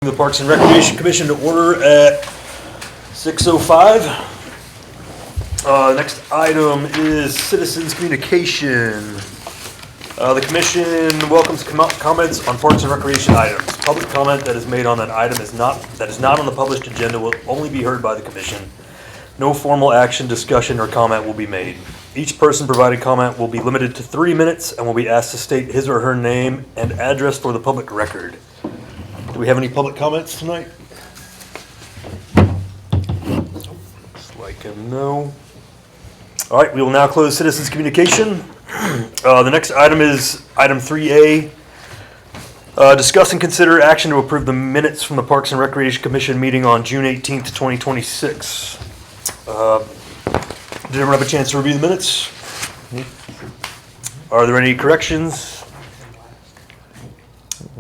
The Parks and Recreation Commission to order at 6:05. Next item is citizens communication. The commission welcomes comments on Parks and Recreation items. Public comment that is made on that item is not on the published agenda will only be heard by the commission. No formal action, discussion, or comment will be made. Each person provided comment will be limited to 3 minutes and will be asked to state his or her name and address for the public record. Do we have any public comments tonight? Looks like a no. All right, we will now close citizens communication. The next item is item 3A. Discuss and consider action to approve the minutes from the Parks and Recreation Commission meeting on June 18th, 2026. Did everyone have a chance to review the minutes? Are there any corrections?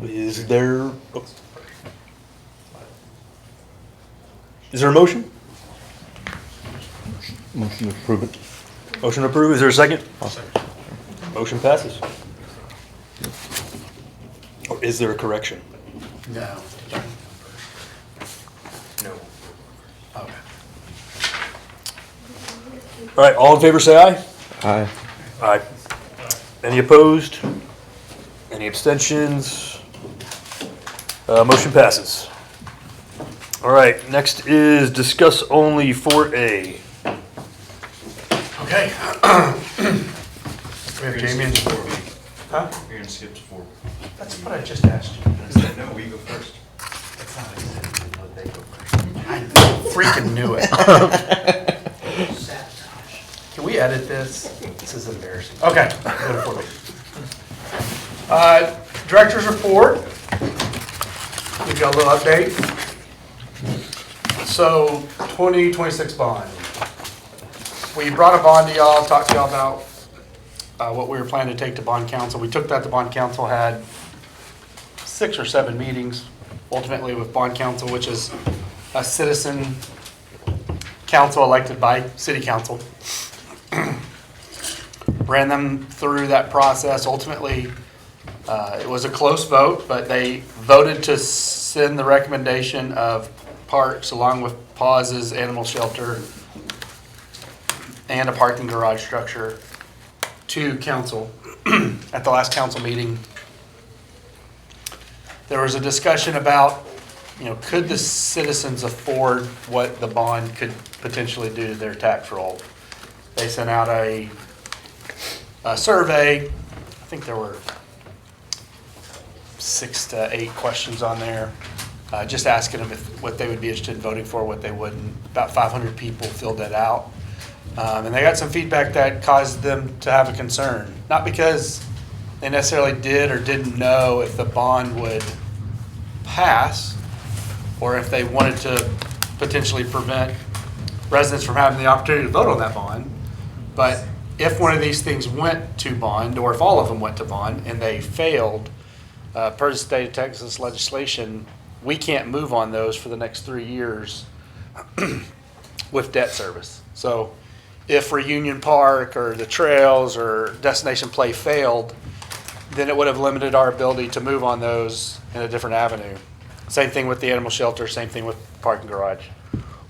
Is there a motion? Motion to approve it. Motion to approve. Is there a second? Second. Motion passes. Or is there a correction? No. No. Okay. All right, all in favor say aye. Aye. Aye. Any opposed? Any abstentions? Motion passes. All right, next is discuss only 4A. Okay. We have Jamie and... Huh? You're gonna skip to 4. That's what I just asked you. No, we go first. That's not exactly how they go first. I freaking knew it. Can we edit this? This is embarrassing. Okay. Go to 4B. Director's report. Give you a little update. So, 2026 bond. We brought a bond to y'all, talked to y'all about what we were planning to take to bond council. We took that to bond council, had 6 or 7 meetings, ultimately with bond council, which is a citizen council elected by city council. Ran them through that process. Ultimately, it was a close vote, but they voted to send the recommendation of parks along with pauses, animal shelter, and a parking garage structure to council. At the last council meeting, there was a discussion about, could the citizens afford what the bond could potentially do to their tax roll? They sent out a survey. I think there were 6 to 8 questions on there. Just asking them what they would be interested in voting for, what they wouldn't. About 500 people filled that out. And they got some feedback that caused them to have a concern. Not because they necessarily did or didn't know if the bond would pass, or if they wanted to potentially prevent residents from having the opportunity to vote on that bond. But if one of these things went to bond, or if all of them went to bond, and they failed, per the state of Texas legislation, we can't move on those for the next 3 years with debt service. So if Reunion Park or the trails or Destination Play failed, then it would have limited our ability to move on those in a different avenue. Same thing with the animal shelter, same thing with parking garage.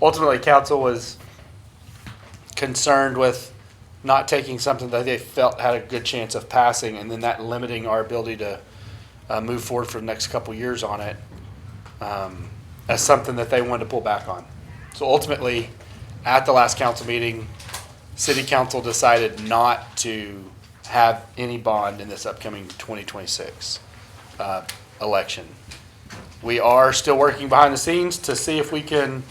Ultimately, council was concerned with not taking something that they felt had a good chance of passing, and then that limiting our ability to move forward for the next couple years on it as something that they wanted to pull back on. So ultimately, at the last council meeting, city council decided not to have any bond in this upcoming 2026 election. We are still working behind the scenes to see if we can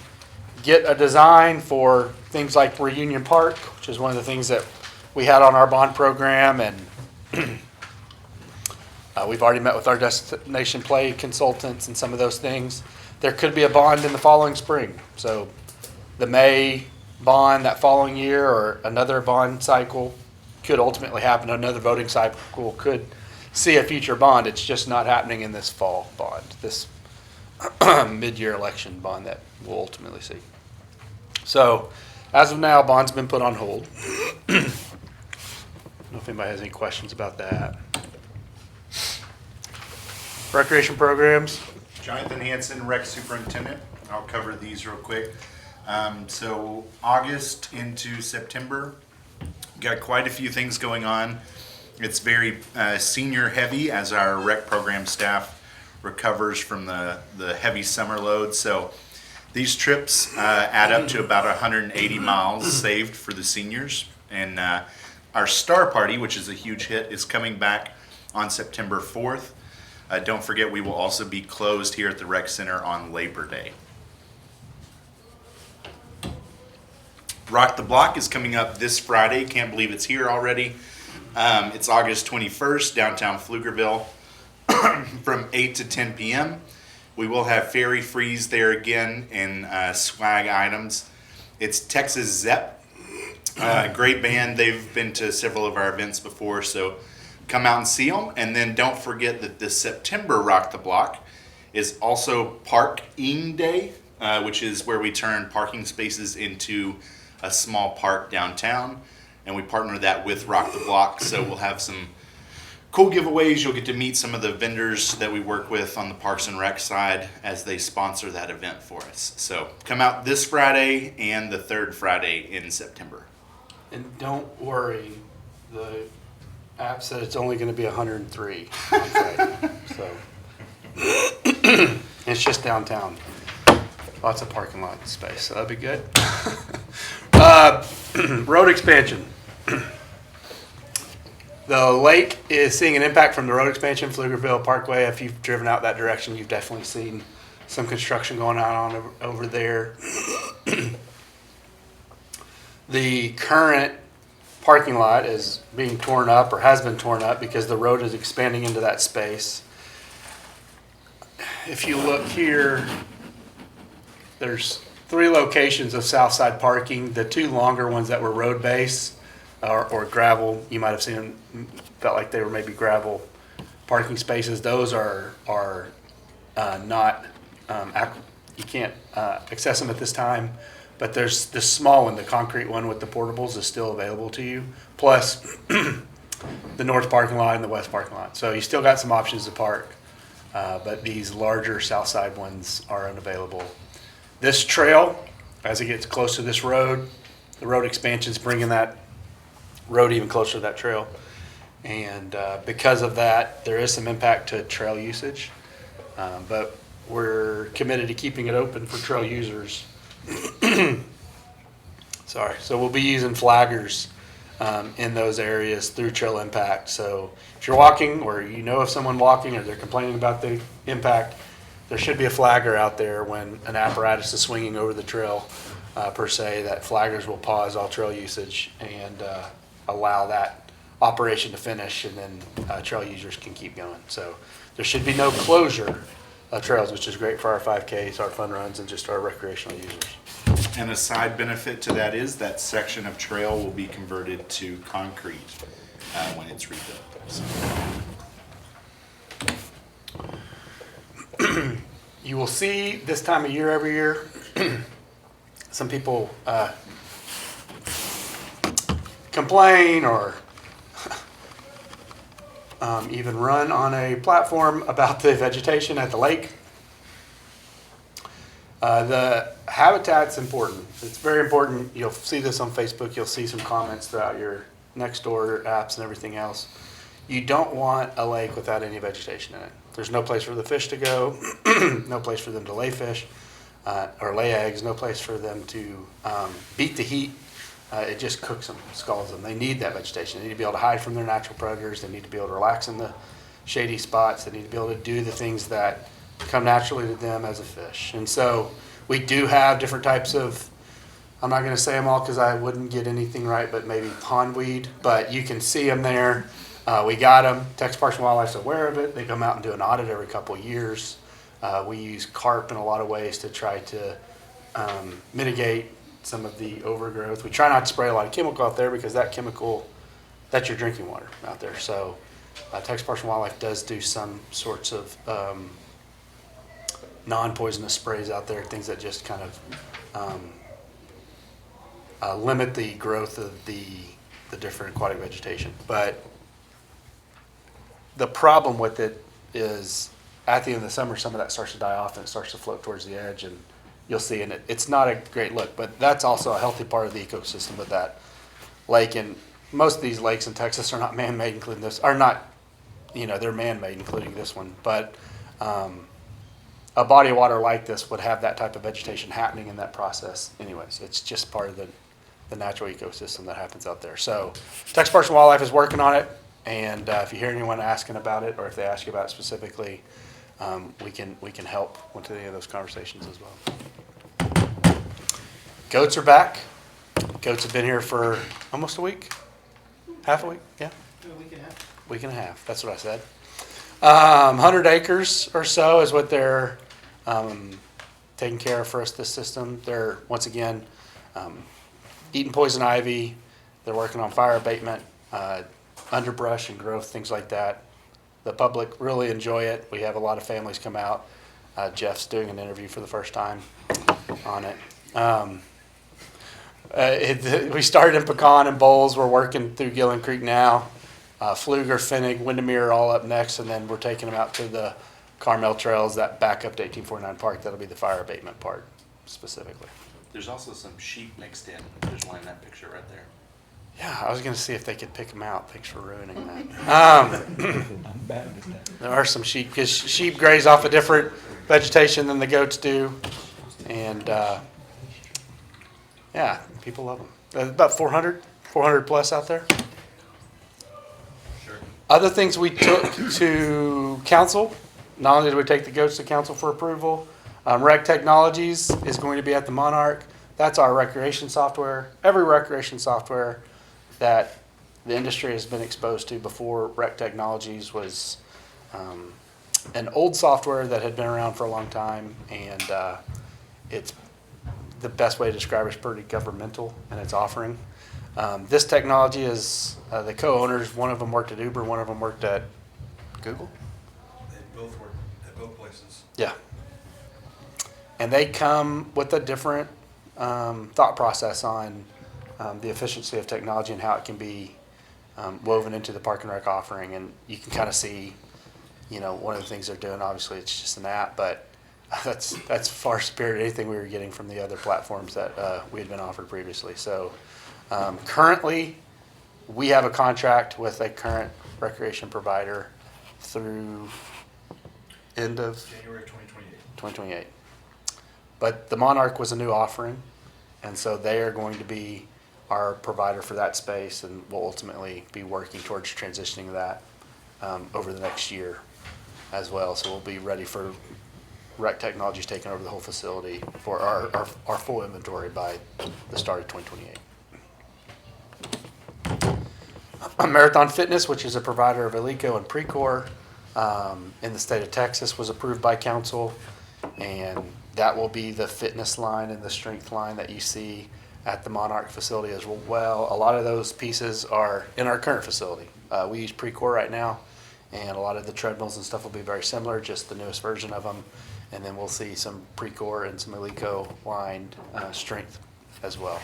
get a design for things like Reunion Park, which is one of the things that we had on our bond program, and we've already met with our Destination Play consultants and some of those things. There could be a bond in the following spring. So the May bond that following year, or another bond cycle could ultimately happen. Another voting cycle could see a future bond. It's just not happening in this fall bond, this mid-year election bond that we'll ultimately see. So as of now, bond's been put on hold. I don't know if anybody has any questions about that. Recreation programs. Jonathan Hanson, Rec Superintendent. I'll cover these real quick. So August into September, got quite a few things going on. It's very senior heavy as our rec program staff recovers from the heavy summer load. So these trips add up to about 180 miles saved for the seniors. And our Star Party, which is a huge hit, is coming back on September 4th. Don't forget, we will also be closed here at the Rec Center on Labor Day. Rock the Block is coming up this Friday. Can't believe it's here already. It's August 21st, downtown Pflugerville, from 8 to 10 p.m. We will have Fairy Freeze there again and swag items. It's Texas Zepp, great band. They've been to several of our events before, so come out and see them. And then don't forget that the September Rock the Block is also Park-ing Day, which is where we turn parking spaces into a small park downtown, and we partner that with Rock the Block. So we'll have some cool giveaways. You'll get to meet some of the vendors that we work with on the Parks and Rec side as they sponsor that event for us. So come out this Friday and the third Friday in September. And don't worry, the app said it's only going to be 103 on Friday. So it's just downtown. Lots of parking lot space, so that'd be good. Road expansion. The lake is seeing an impact from the road expansion, Pflugerville Parkway. If you've driven out that direction, you've definitely seen some construction going on over there. The current parking lot is being torn up or has been torn up because the road is expanding into that space. If you look here, there's 3 locations of south side parking. The 2 longer ones that were road base or gravel, you might have seen them, felt like they were maybe gravel parking spaces. Those are not, you can't access them at this time. But there's the small one, the concrete one with the portables is still available to you. Plus the north parking lot and the west parking lot. So you still got some options to park, but these larger south side ones are unavailable. This trail, as it gets close to this road, the road expansion is bringing that road even closer to that trail. And because of that, there is some impact to trail usage. But we're committed to keeping it open for trail users. Sorry. So we'll be using flaggers in those areas through trail impact. So if you're walking or you know of someone walking or they're complaining about the impact, there should be a flagger out there when an apparatus is swinging over the trail, per se, that flaggers will pause all trail usage and allow that operation to finish, and then trail users can keep going. So there should be no closure of trails, which is great for our 5Ks, our fun runs, and just our recreational users. And a side benefit to that is that section of trail will be converted to concrete when it's rebuilt. So. You will see this time of year every year, some people complain or even run on a platform about the vegetation at the lake. The habitat's important. It's very important. You'll see this on Facebook. You'll see some comments throughout your Nextdoor apps and everything else. You don't want a lake without any vegetation in it. There's no place for the fish to go, no place for them to lay fish or lay eggs, no place for them to beat the heat. It just cooks them, scalds them. They need that vegetation. They need to be able to hide from their natural predators. They need to be able to relax in the shady spots. They need to be able to do the things that come naturally to them as a fish. And so we do have different types of, I'm not going to say them all because I wouldn't get anything right, but maybe pondweed. But you can see them there. We got them. Texas Parks and Wildlife's aware of it. They come out and do an audit every couple of years. We use carp in a lot of ways to try to mitigate some of the overgrowth. We try not to spray a lot of chemical out there because that chemical, that's your drinking water out there. So Texas Parks and Wildlife does do some sorts of non-poisonous sprays out there, things that just kind of limit the growth of the different aquatic vegetation. But the problem with it is at the end of the summer, some of that starts to die off and it starts to float towards the edge, and you'll see. And it's not a great look, but that's also a healthy part of the ecosystem with that lake. And most of these lakes in Texas are not man-made, including this, are not, they're man-made, including this one. But a body of water like this would have that type of vegetation happening in that process anyways. It's just part of the natural ecosystem that happens out there. So Texas Parks and Wildlife is working on it, and if you hear anyone asking about it, or if they ask you about it specifically, we can help with any of those conversations as well. Goats are back. Goats have been here for almost a week, half a week, yeah? Week and a half, that's what I said. 100 acres or so is what they're taking care of for us, this system. They're, once again, eating poison ivy. They're working on fire abatement, underbrush and growth, things like that. The public really enjoy it. We have a lot of families come out. Jeff's doing an interview for the first time on it. We started in Pecan and Bowles. We're working through Gillen Creek now. Pfluger, Finnig, Windermere are all up next, and then we're taking them out to the Carmel Trails that back up to 1849 Park. That'll be the fire abatement part specifically. There's also some sheep mixed in. There's one in that picture right there. Yeah, I was going to see if they could pick them out. Thanks for ruining that. There are some sheep, because sheep graze off a different vegetation than the goats do. And yeah, people love them. About 400 plus out there. Other things we took to council, not only did we take the goats to council for approval, Rec Technologies is going to be at the Monarch. That's our recreation software. Every recreation software that the industry has been exposed to before Rec Technologies was an old software that had been around for a long time, and it's the best way to describe it is pretty governmental in its offering. This technology is the co-owners. One of them worked at Uber. One of them worked at Google. They both work at both places. Yeah. And they come with a different thought process on the efficiency of technology and how it can be woven into the Park and Rec offering. And you can kind of see, one of the things they're doing, obviously it's just an app, but that's far superior to anything we were getting from the other platforms that we had been offered previously. So currently, we have a contract with a current recreation provider through end of January 2028. 2028. But the Monarch was a new offering, and so they are going to be our provider for that space, and we'll ultimately be working towards transitioning that over the next year as well. So we'll be ready for Rec Technologies taking over the whole facility for our full inventory by the start of 2028. Marathon Fitness, which is a provider of Alico and Precor in the state of Texas, was approved by council, and that will be the fitness line and the strength line that you see at the Monarch facility as well. A lot of those pieces are in our current facility. We use Precor right now, and a lot of the treadmills and stuff will be very similar, just the newest version of them. And then we'll see some Precor and some Alico lined strength as well.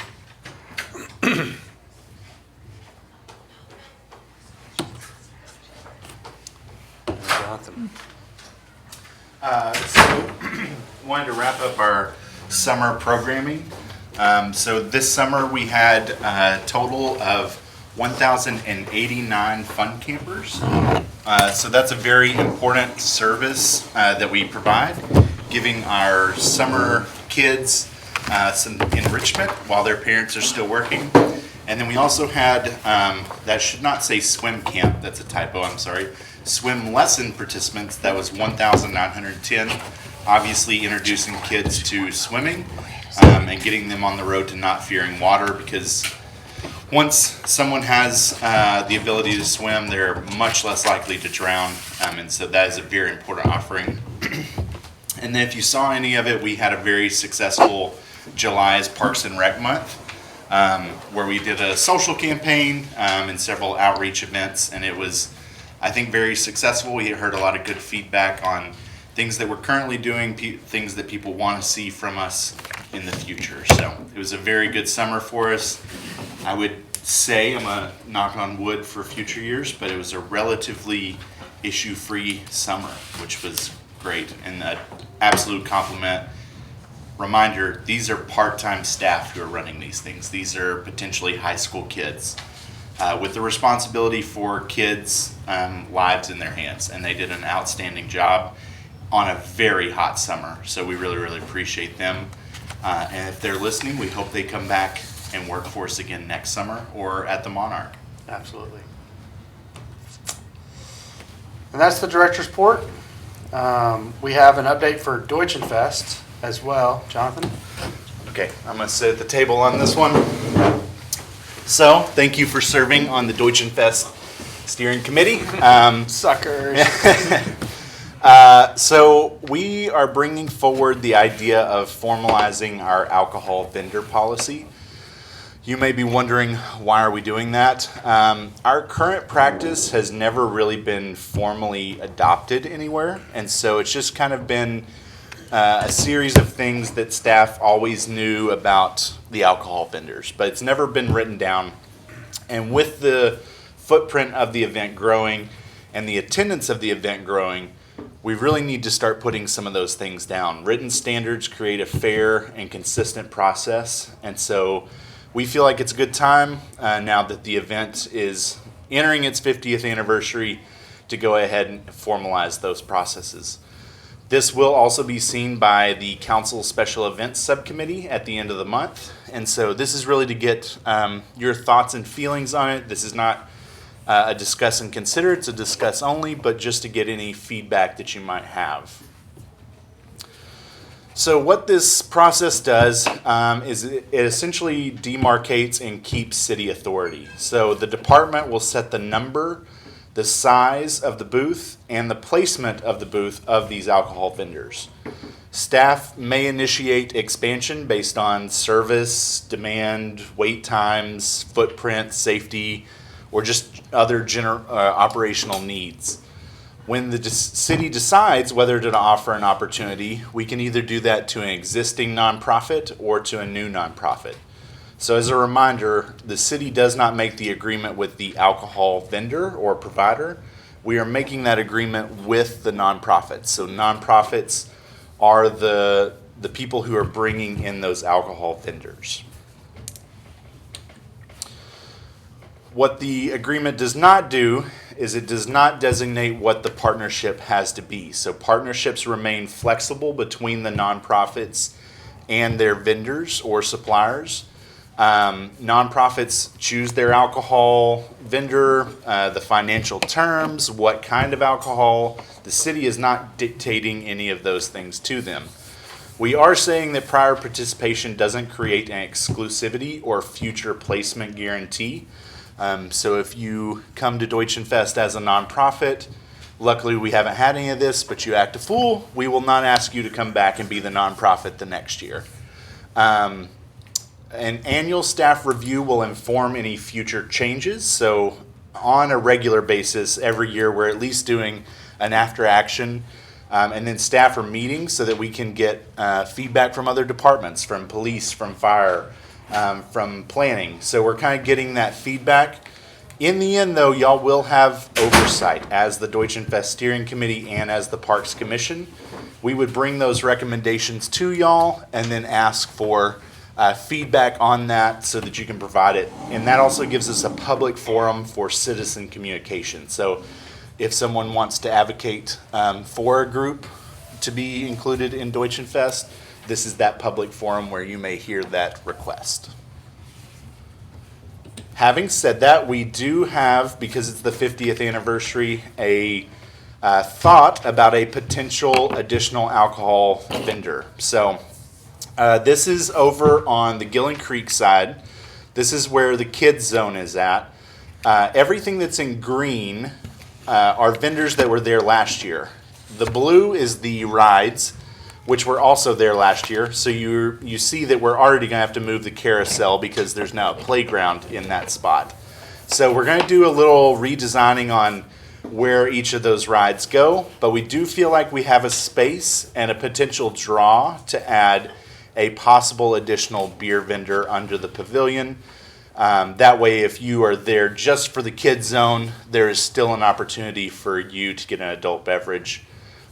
Jonathan. So wanted to wrap up our summer programming. So this summer we had a total of 1,089 fun campers. So that's a very important service that we provide, giving our summer kids some enrichment while their parents are still working. And then we also had, that should not say swim camp, that's a typo, I'm sorry, swim lesson participants, that was 1,910. Obviously introducing kids to swimming and getting them on the road to not fearing water, because once someone has the ability to swim, they're much less likely to drown, and so that is a very important offering. And then if you saw any of it, we had a very successful July's Parks and Rec Month, where we did a social campaign and several outreach events, and it was, I think, very successful. We heard a lot of good feedback on things that we're currently doing, things that people want to see from us in the future. So it was a very good summer for us. I would say, I'm going to knock on wood for future years, but it was a relatively issue-free summer, which was great and an absolute compliment. Reminder, these are part-time staff who are running these things. These are potentially high school kids with the responsibility for kids' lives in their hands, and they did an outstanding job on a very hot summer. So we really, really appreciate them. And if they're listening, we hope they come back and work for us again next summer or at the Monarch. Absolutely. And that's the director's report. We have an update for Deutschenfest as well. Jonathan? Okay, I'm going to sit at the table on this one. So, thank you for serving on the Deutschenfest steering committee. Suckers. So we are bringing forward the idea of formalizing our alcohol vendor policy. You may be wondering, why are we doing that? Our current practice has never really been formally adopted anywhere, and so it's just kind of been a series of things that staff always knew about the alcohol vendors, but it's never been written down. And with the footprint of the event growing and the attendance of the event growing, we really need to start putting some of those things down. Written standards create a fair and consistent process, and so we feel like it's a good time now that the event is entering its 50th anniversary to go ahead and formalize those processes. This will also be seen by the Council Special Events Subcommittee at the end of the month, and so this is really to get your thoughts and feelings on it. This is not a discuss and consider, it's a discuss only, but just to get any feedback that you might have. So what this process does is it essentially demarcates and keeps city authority. So the department will set the number, the size of the booth, and the placement of the booth of these alcohol vendors. Staff may initiate expansion based on service, demand, wait times, footprint, safety, or just other operational needs. When the city decides whether to offer an opportunity, we can either do that to an existing nonprofit or to a new nonprofit. So as a reminder, the city does not make the agreement with the alcohol vendor or provider. We are making that agreement with the nonprofits. So nonprofits are the people who are bringing in those alcohol vendors. What the agreement does not do is it does not designate what the partnership has to be. So partnerships remain flexible between the nonprofits and their vendors or suppliers. Nonprofits choose their alcohol vendor, the financial terms, what kind of alcohol. The city is not dictating any of those things to them. We are saying that prior participation doesn't create an exclusivity or future placement guarantee. So if you come to Deutschenfest as a nonprofit, luckily we haven't had any of this, but you act a fool, we will not ask you to come back and be the nonprofit the next year. An annual staff review will inform any future changes. So on a regular basis, every year we're at least doing an after action, and then staff are meeting so that we can get feedback from other departments, from police, from fire, from planning. So we're kind of getting that feedback. In the end, though, y'all will have oversight as the Deutschenfest Steering Committee and as the Parks Commission. We would bring those recommendations to y'all and then ask for feedback on that so that you can provide it. And that also gives us a public forum for citizen communication. So if someone wants to advocate for a group to be included in Deutschenfest, this is that public forum where you may hear that request. Having said that, we do have, because it's the 50th anniversary, a thought about a potential additional alcohol vendor. So this is over on the Gillen Creek side. This is where the kids zone is at. Everything that's in green are vendors that were there last year. The blue is the rides, which were also there last year. So you see that we're already going to have to move the carousel because there's now a playground in that spot. So we're going to do a little redesigning on where each of those rides go, but we do feel like we have a space and a potential draw to add a possible additional beer vendor under the pavilion. That way, if you are there just for the kids zone, there is still an opportunity for you to get an adult beverage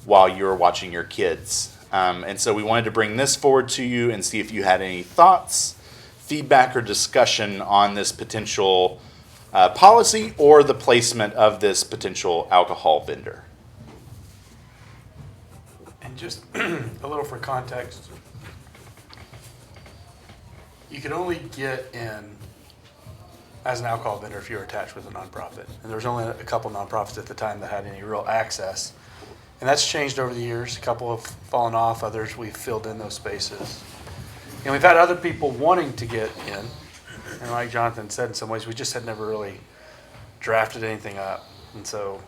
while you're watching your kids. And so we wanted to bring this forward to you and see if you had any thoughts, feedback, or discussion on this potential policy or the placement of this potential alcohol vendor. And just a little for context, you could only get in as an alcohol vendor if you were attached with a nonprofit. And there was only a couple nonprofits at the time that had any real access. And that's changed over the years. A couple have fallen off, others we've filled in those spaces. And we've had other people wanting to get in. And like Jonathan said, in some ways, we just had never really drafted anything up. And so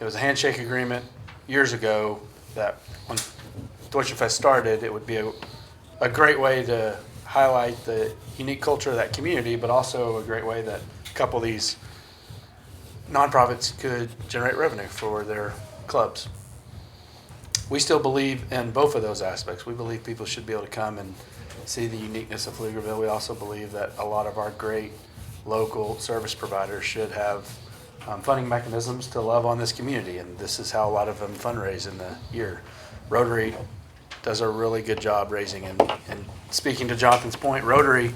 it was a handshake agreement years ago that when Deutsche Fest started, it would be a great way to highlight the unique culture of that community, but also a great way that a couple of these nonprofits could generate revenue for their clubs. We still believe in both of those aspects. We believe people should be able to come and see the uniqueness of Pflugerville. We also believe that a lot of our great local service providers should have funding mechanisms to love on this community, and this is how a lot of them fundraise in the year. Rotary does a really good job raising, and speaking to Jonathan's point, Rotary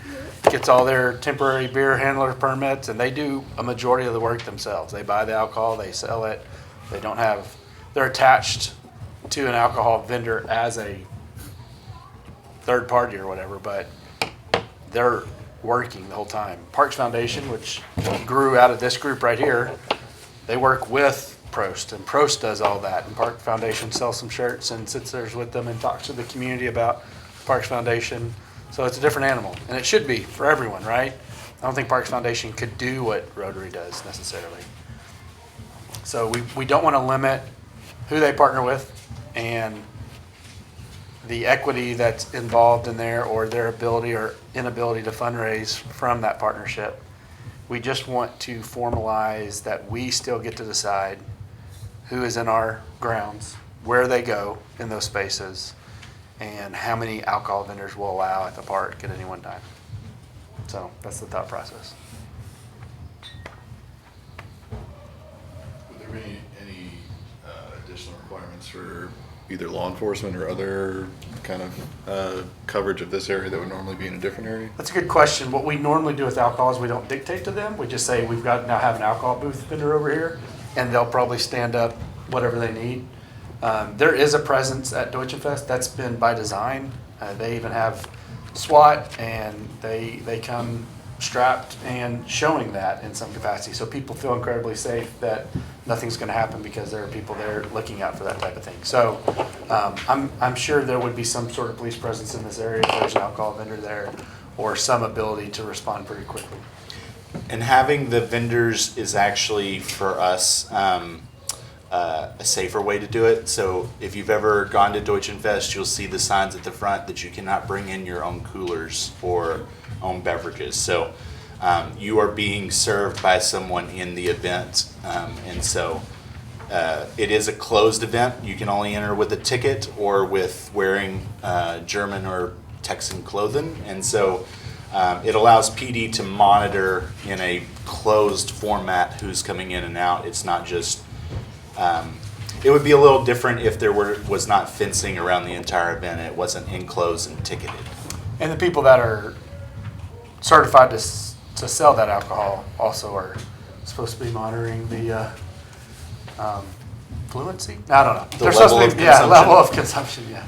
gets all their temporary beer handler permits, and they do a majority of the work themselves. They buy the alcohol, they sell it. They're attached to an alcohol vendor as a third party or whatever, but they're working the whole time. Parks Foundation, which grew out of this group right here, they work with Prost, and Prost does all that. And Park Foundation sells some shirts and sits there with them and talks to the community about Parks Foundation. So it's a different animal, and it should be for everyone, right? I don't think Parks Foundation could do what Rotary does necessarily. So we don't want to limit who they partner with and the equity that's involved in there, or their ability or inability to fundraise from that partnership. We just want to formalize that we still get to decide who is in our grounds, where they go in those spaces, and how many alcohol vendors we'll allow at the park at any one time. So that's the thought process. Would there be any additional requirements for either law enforcement or other kind of coverage of this area that would normally be in a different area? That's a good question. What we normally do with alcohol is we don't dictate to them. We just say, we've got to now have an alcohol booth vendor over here, and they'll probably stand up whatever they need. There is a presence at Deutsche Fest. That's been by design. They even have SWAT, and they come strapped and showing that in some capacity. So people feel incredibly safe that nothing's going to happen because there are people there looking out for that type of thing. So I'm sure there would be some sort of police presence in this area if there's an alcohol vendor there, or some ability to respond pretty quickly. And having the vendors is actually, for us, a safer way to do it. So if you've ever gone to Deutsche Fest, you'll see the signs at the front that you cannot bring in your own coolers or own beverages. So you are being served by someone in the event. And so it is a closed event. You can only enter with a ticket or with wearing German or Texan clothing. And so it allows PD to monitor in a closed format who's coming in and out. It's not just, it would be a little different if there was not fencing around the entire event. It wasn't enclosed and ticketed. And the people that are certified to sell that alcohol also are supposed to be monitoring the fluency? I don't know. The They're supposed level to be, of yeah, consumption. level of consumption, yeah.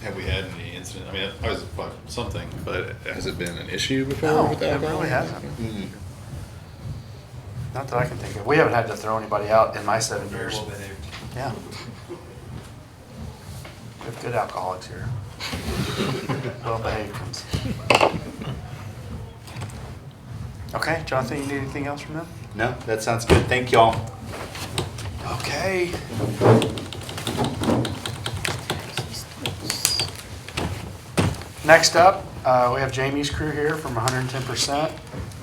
Have we had any incident? I mean, I was something, but has it been an issue before No, with it alcohol? really hasn't. Mm. Not that I can think of. We haven't had to throw anybody out in my 7 Very years. well behaved. Yeah. We have good alcoholics here. Well-behaved ones. Okay, Jonathan, you need anything else from them? No, that sounds good. Thank y'all. Okay. Next up, we have Jamie's crew here from 110%.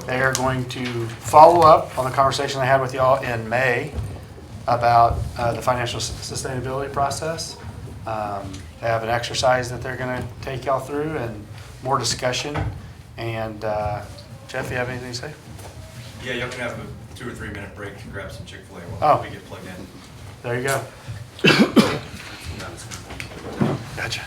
They are going to follow up on the conversation I had with y'all in May about the financial sustainability process. They have an exercise that they're going to take y'all through and more discussion. And Jeff, you have anything to say? Yeah, y'all can have a 2 or 3 minute break to grab some Chick-fil-A Oh. while we get plugged in. There you go. Gotcha.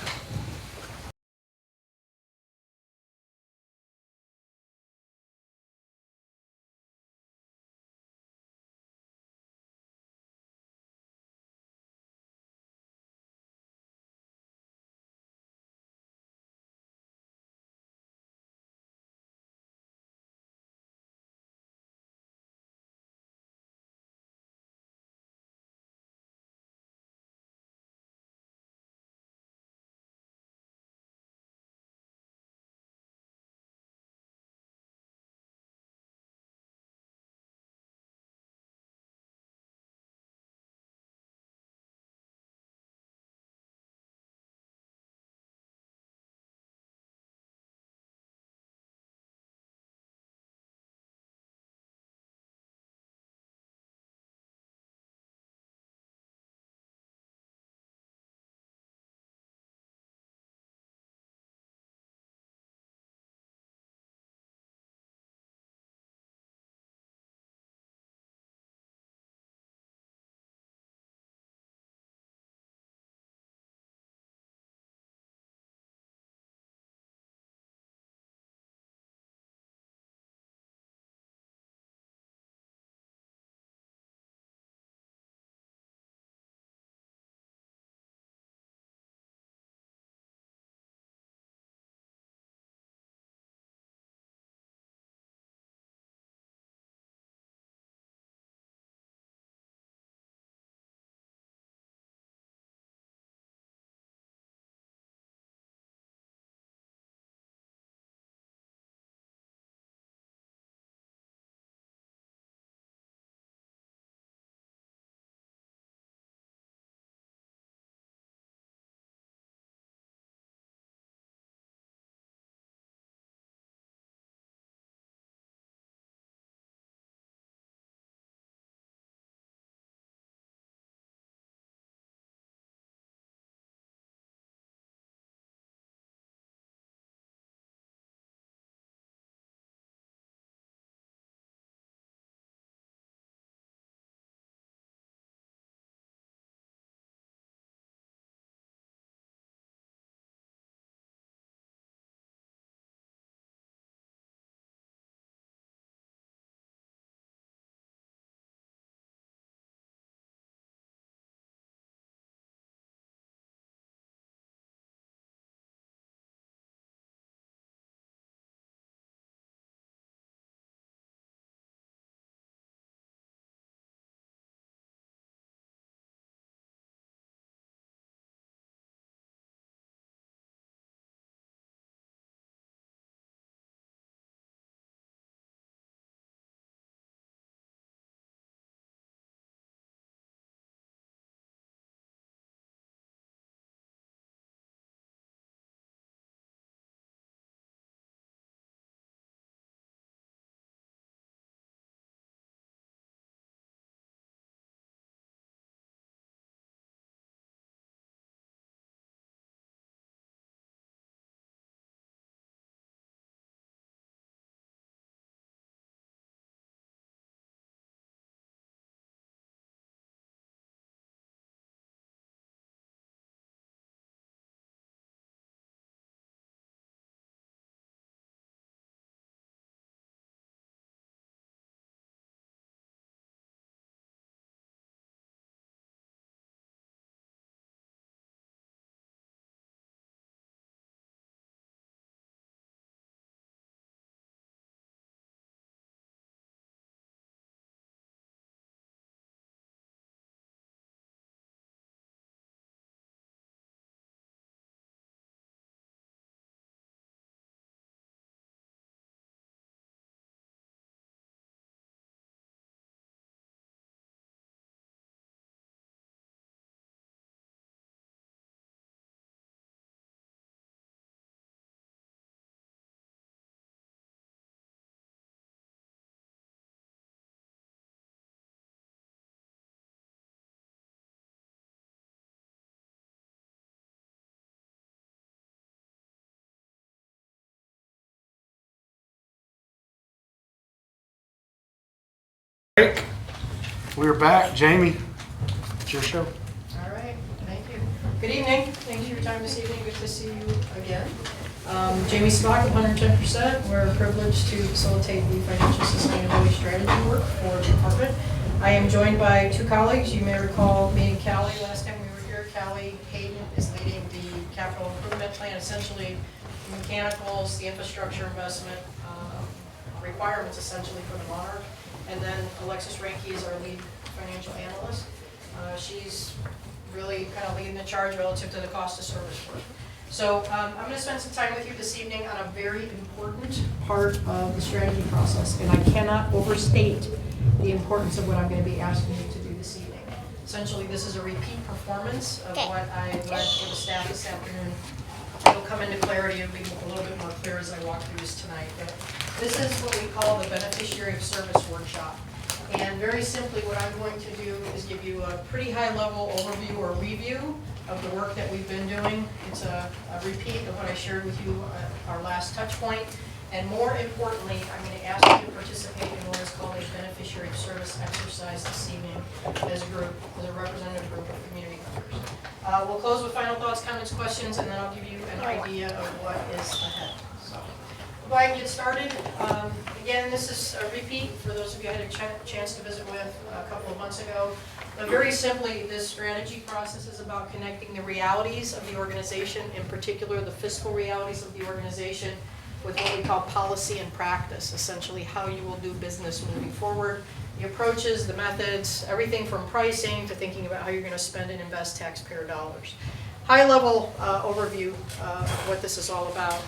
We're back. Jamie, it's your show. All right, thank you. Good evening. Thanks for your time this evening. Good to see you again. Jamie Smock of 110%. We're privileged to facilitate the financial sustainability strategy work for the department. I am joined by two colleagues. You may recall me and Callie last time we were here. Callie Hayden is leading the capital improvement plan, essentially the mechanicals, the infrastructure investment requirements essentially for the Monarch. And then Alexis Ranke is our lead financial analyst. She's really kind of leading the charge relative to the cost of service work. So I'm going to spend some time with you this evening on a very important part of the strategy process, and I cannot overstate the importance of what I'm going to be asking you to do this evening. Essentially, this is a repeat performance of what I led for the staff this afternoon. It'll come into clarity, it'll be a little bit more clear as I walk through this tonight. But this is what we call the Beneficiary of Service Workshop. And very simply, what I'm going to do is give you a pretty high-level overview or review of the work that we've been doing. It's a repeat of what I shared with you at our last touch point. And more importantly, I'm going to ask you to participate in what is called a Beneficiary of Service exercise this evening as a group, as a representative group of community members. We'll close with final thoughts, comments, questions, and then I'll give you an idea of what is ahead. So, we'll go ahead and get started. Again, this is a repeat for those of you who had a chance to visit with a couple of months ago. But very simply, this strategy process is about connecting the realities of the organization, in particular the fiscal realities of the organization, with what we call policy and practice, essentially how you will do business moving forward, the approaches, the methods, everything from pricing to thinking about how you're going to spend and invest taxpayer dollars. High-level overview of what this is all about.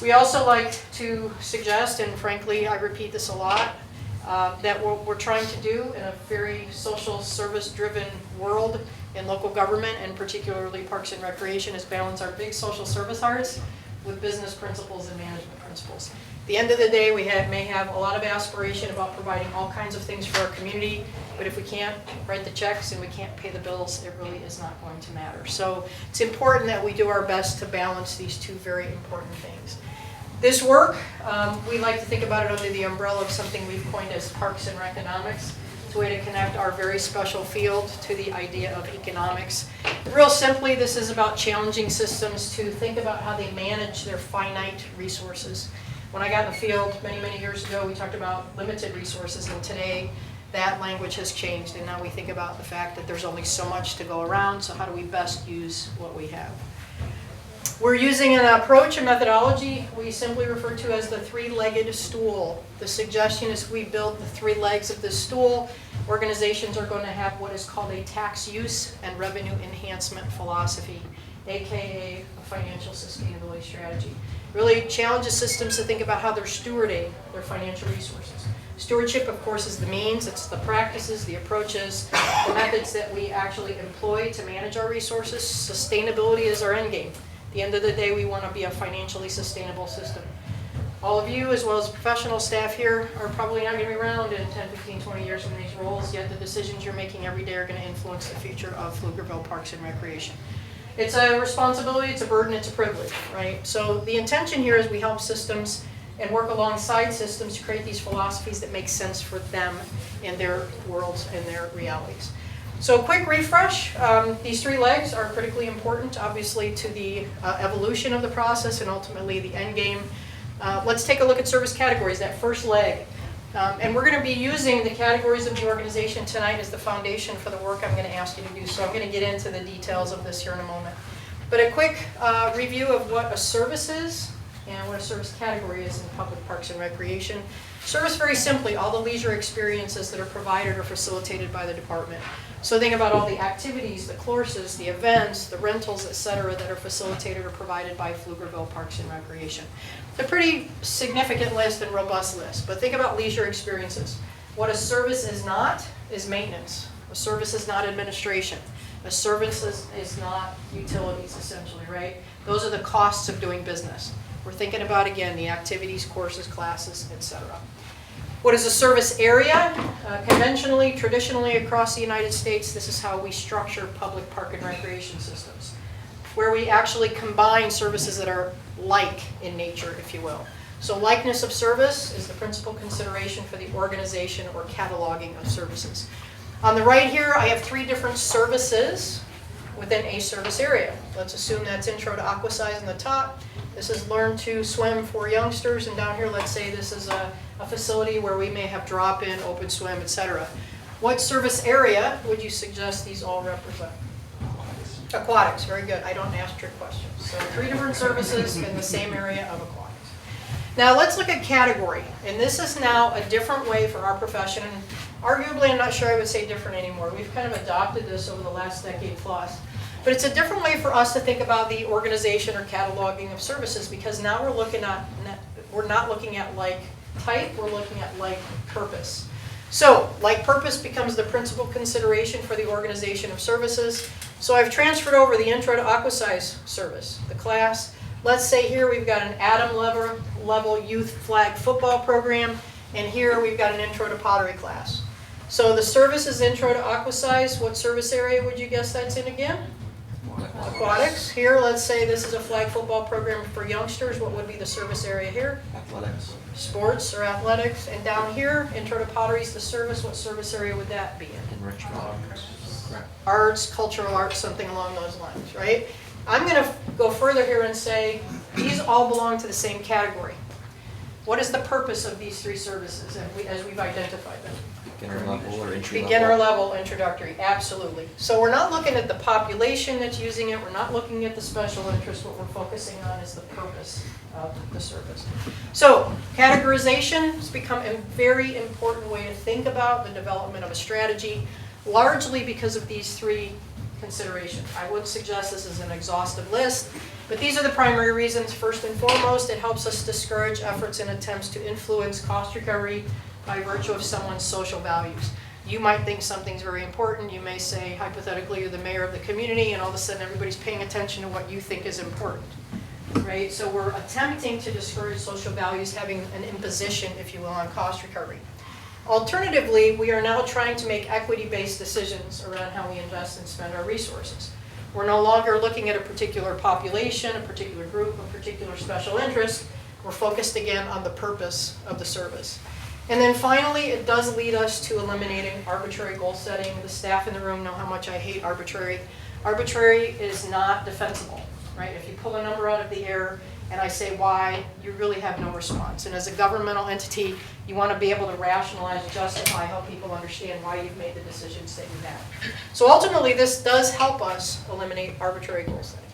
We also like to suggest, and frankly, I repeat this a lot, that what we're trying to do in a very social service-driven world in local government, and particularly Parks and Recreation, is balance our big social service hearts with business principles and management principles. At the end of the day, we may have a lot of aspiration about providing all kinds of things for our community, but if we can't write the checks and we can't pay the bills, it really is not going to matter. So it's important that we do our best to balance these two very important things. This work, we like to think about it under the umbrella of something we've coined as Parks and Reconomics. It's a way to connect our very special field to the idea of economics. Real simply, this is about challenging systems to think about how they manage their finite resources. When I got in the field many, many years ago, we talked about limited resources, and today that language has changed, and now we think about the fact that there's only so much to go around, so how do we best use what we have? We're using an approach, a methodology we simply refer to as the three-legged stool. The suggestion is we build the three legs of this stool. Organizations are going to have what is called a tax use and revenue enhancement philosophy, aka a financial sustainability strategy. Really challenges systems to think about how they're stewarding their financial resources. Stewardship, of course, is the means. It's the practices, the approaches, the methods that we actually employ to manage our resources. Sustainability is our end game. At the end of the day, we want to be a financially sustainable system. All of you, as well as professional staff here, are probably not going to be around in 10, 15, 20 years in these roles, yet the decisions you're making every day are going to influence the future of Pflugerville Parks and Recreation. It's a responsibility, it's a burden, it's a privilege, right? So the intention here is we help systems and work alongside systems to create these philosophies that make sense for them in their worlds and their realities. So a quick refresh, these three legs are critically important, obviously, to the evolution of the process and ultimately the end game. Let's take a look at service categories, that first leg. And we're going to be using the categories of the organization tonight as the foundation for the work I'm going to ask you to do. So I'm going to get into the details of this here in a moment. But a quick review of what a service is and what a service category is in public parks and recreation. Service, very simply, all the leisure experiences that are provided or facilitated by the department. So think about all the activities, the courses, the events, the rentals, etc. that are facilitated or provided by Pflugerville Parks and Recreation. It's a pretty significant list and robust list, but think about leisure experiences. What a service is not is maintenance. A service is not administration. A service is not utilities, essentially, right? Those are the costs of doing business. We're thinking about, again, the activities, courses, classes, etc. What is a service area? Conventionally, traditionally across the United States, this is how we structure public park and recreation systems, where we actually combine services that are like in nature, if you will. So likeness of service is the principal consideration for the organization or cataloging of services. On the right here, I have three different services within a service area. Let's assume that's intro to aquasize in the top. This is learn to swim for youngsters, and down here, let's say this is a facility where we may have drop-in, open swim, etc. What service area would you suggest these all represent? Aquatics, very good. I don't ask trick questions. So 3 different services in the same area of aquatics. Now let's look at category. And this is now a different way for our profession. And arguably, I'm not sure I would say different anymore. We've kind of adopted this over the last decade plus. But it's a different way for us to think about the organization or cataloging of services, because now we're not looking at like type, we're looking at like purpose. So, like purpose becomes the principal consideration for the organization of services. So I've transferred over the Intro to Aquasize service, the class. Let's say here we've got an Adam level youth flag football program, and here we've got an Intro to Pottery class. So the service is Intro to Aquasize. What service area would you guess that's in again? Aquatics. Here, let's say this is a flag football program for youngsters. What would be the service area here? Athletics. Sports or athletics. And down here, Intro to Pottery is the service. What service area would that be in? Enrichment. Arts, cultural arts, something along those lines, right? I'm going to go further here and say these all belong to the same category. What is the purpose of these 3 services as we've identified them? Beginner level or entry level? Beginner level, introductory, absolutely. So we're not looking at the population that's using it, we're not looking at the special interest, what we're focusing on is the purpose of the service. So categorization has become a very important way to think about the development of a strategy, largely because of these 3 considerations. I would suggest this is an exhaustive list, but these are the primary reasons. First and foremost, it helps us discourage efforts and attempts to influence cost recovery by virtue of someone's social values. You might think something's very important. You may say, hypothetically, you're the mayor of the community, and all of a sudden everybody's paying attention to what you think is important, right? So we're attempting to discourage social values having an imposition, if you will, on cost recovery. Alternatively, we are now trying to make equity-based decisions around how we invest and spend our resources. We're no longer looking at a particular population, a particular group, a particular special interest. We're focused again on the purpose of the service. And then finally, it does lead us to eliminating arbitrary goal setting. The staff in the room know how much I hate arbitrary. Arbitrary is not defensible, right? If you pull a number out of the air and I say why, you really have no response. And as a governmental entity, you want to be able to rationalize, justify, help people understand why you've made the decisions that you have. So ultimately, this does help us eliminate arbitrary goal setting.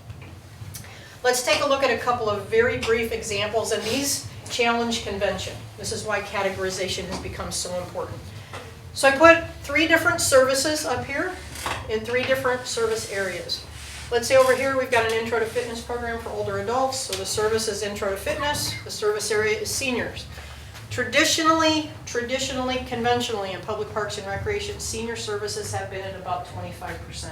Let's take a look at a couple of very brief examples, and these challenge convention. This is why categorization has become so important. So I put 3 different services up here in 3 different service areas. Let's say over here we've got an Intro to Fitness program for older adults. So the service is Intro to Fitness. The service area is seniors. Traditionally, conventionally in public parks and recreation, senior services have been at about 25%.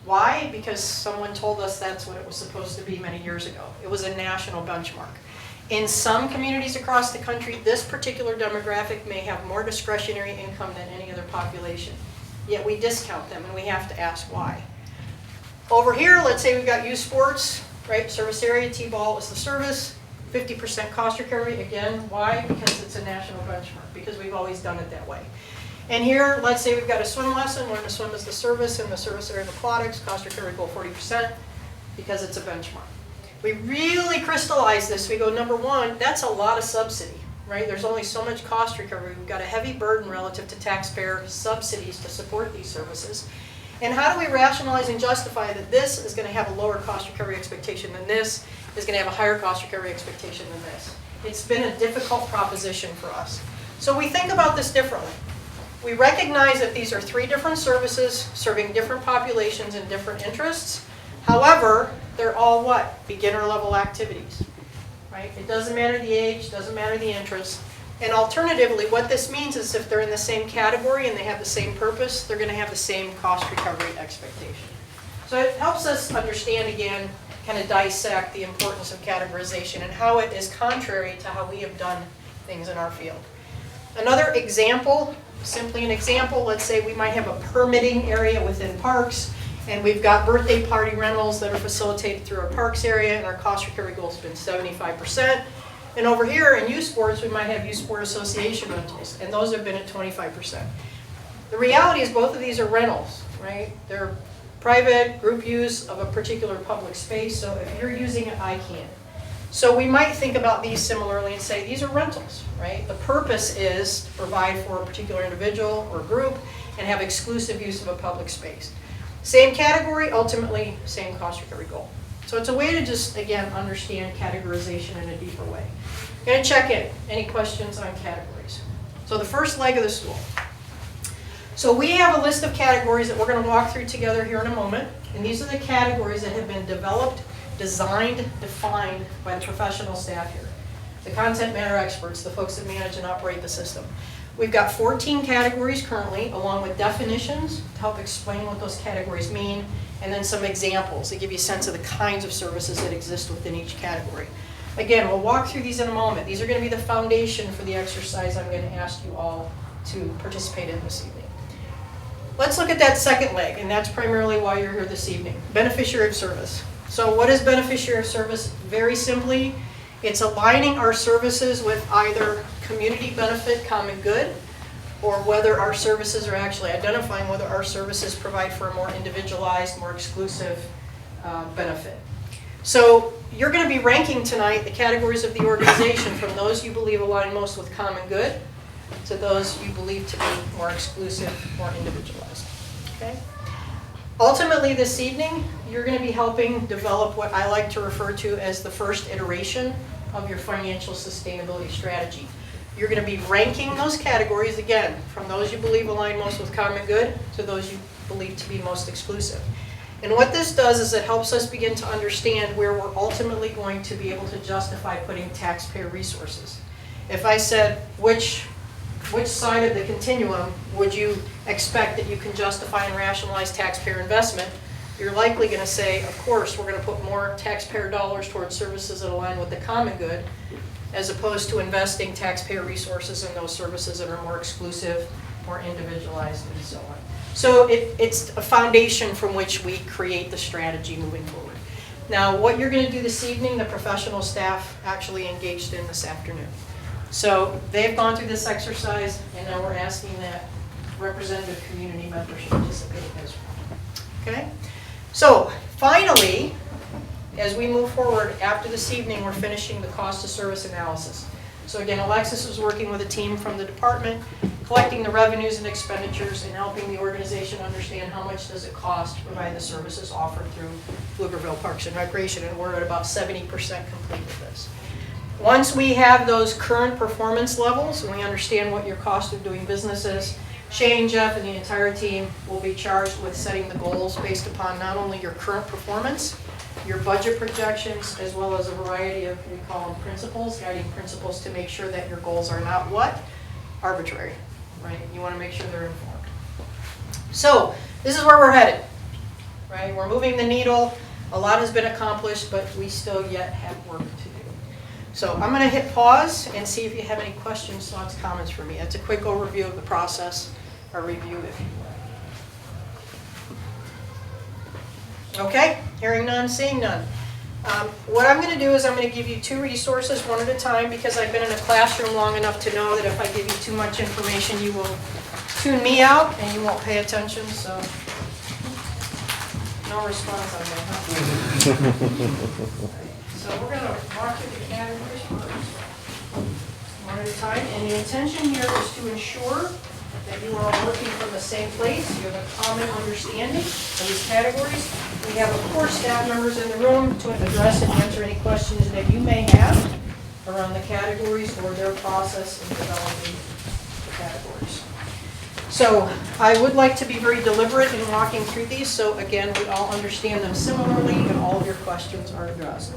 Why? Because someone told us that's what it was supposed to be many years ago. It was a national benchmark. In some communities across the country, this particular demographic may have more discretionary income than any other population. Yet we discount them, and we have to ask why. Over here, let's say we've got youth sports, right? Service area, T-ball is the service. 50% cost recovery. Again, why? Because it's a national benchmark, because we've always done it that way. And here, let's say we've got a swim lesson, learn to swim as the service, in the service area of aquatics, cost recovery goal 40%, because it's a benchmark. We really crystallize this. We go, number one, that's a lot of subsidy, right? There's only so much cost recovery. We've got a heavy burden relative to taxpayer subsidies to support these services. And how do we rationalize and justify that this is going to have a lower cost recovery expectation than this, is going to have a higher cost recovery expectation than this? It's been a difficult proposition for us. So we think about this differently. We recognize that these are 3 different services serving different populations and different interests. However, they're all what? Beginner level activities, right? It doesn't matter the age, doesn't matter the interest. And alternatively, what this means is if they're in the same category and they have the same purpose, they're going to have the same cost recovery expectation. So it helps us understand, again, kind of dissect the importance of categorization and how it is contrary to how we have done things in our field. Another example, simply an example, let's say we might have a permitting area within parks, and we've got birthday party rentals that are facilitated through our parks area, and our cost recovery goal has been 75%. And over here in youth sports, we might have youth sport association rentals, and those have been at 25%. The reality is both of these are rentals, right? They're private, group use of a particular public space. So if you're using it, I can. So we might think about these similarly and say these are rentals, right? The purpose is to provide for a particular individual or group and have exclusive use of a public space. Same category, ultimately same cost recovery goal. So it's a way to just, again, understand categorization in a deeper way. I'm going to check in. Any questions on categories? So the first leg of the stool. So we have a list of categories that we're going to walk through together here in a moment. And these are the categories that have been developed, designed, defined by the professional staff here. The content matter experts, the folks that manage and operate the system. We've got 14 categories currently, along with definitions to help explain what those categories mean, and then some examples to give you a sense of the kinds of services that exist within each category. Again, we'll walk through these in a moment. These are going to be the foundation for the exercise I'm going to ask you all to participate in this evening. Let's look at that second leg, and that's primarily why you're here this evening. Beneficiary of service. So what is beneficiary of service? Very simply, it's aligning our services with either community benefit, common good, or whether our services are actually identifying whether our services provide for a more individualized, more exclusive benefit. So you're going to be ranking tonight the categories of the organization from those you believe align most with common good to those you believe to be more exclusive, more individualized. Okay? Ultimately this evening, you're going to be helping develop what I like to refer to as the first iteration of your financial sustainability strategy. You're going to be ranking those categories, again, from those you believe align most with common good to those you believe to be most exclusive. And what this does is it helps us begin to understand where we're ultimately going to be able to justify putting taxpayer resources. If I said, which side of the continuum would you expect that you can justify and rationalize taxpayer investment, you're likely going to say, of course, we're going to put more taxpayer dollars towards services that align with the common good, as opposed to investing taxpayer resources in those services that are more exclusive, more individualized, and so on. So it's a foundation from which we create the strategy moving forward. Now, what you're going to do this evening, the professional staff actually engaged in this afternoon. So they've gone through this exercise, and now we're asking that representative community members participate as well. Okay? So finally, as we move forward after this evening, we're finishing the cost of service analysis. So again, Alexis is working with a team from the department, collecting the revenues and expenditures and helping the organization understand how much does it cost to provide the services offered through Pflugerville Parks and Recreation, and we're at about 70% complete with this. Once we have those current performance levels and we understand what your cost of doing business is, Shane, Jeff, and the entire team will be charged with setting the goals based upon not only your current performance, your budget projections, as well as a variety of, we call them principles, guiding principles to make sure that your goals are not what? Arbitrary, right? You want to make sure they're informed. So this is where we're headed, right? We're moving the needle. A lot has been accomplished, but we still yet have work to do. So I'm going to hit pause and see if you have any questions, thoughts, comments for me. That's a quick overview of the process, or review if you will. Okay, hearing none, seeing none. What I'm going to do is I'm going to give you two resources one at a time, because I've been in a classroom long enough to know that if I give you too much information, you will tune me out and you won't pay attention. So no response on that, huh? So we're going to walk through the categories first, one at a time. And the intention here is to ensure that you are all working from the same place. You have a common understanding of these categories. We have, of course, staff members in the room to address and answer any questions that you may have around the categories or their process in developing the categories. So I would like to be very deliberate in walking through these, so again, we all understand them similarly and all of your questions are addressed.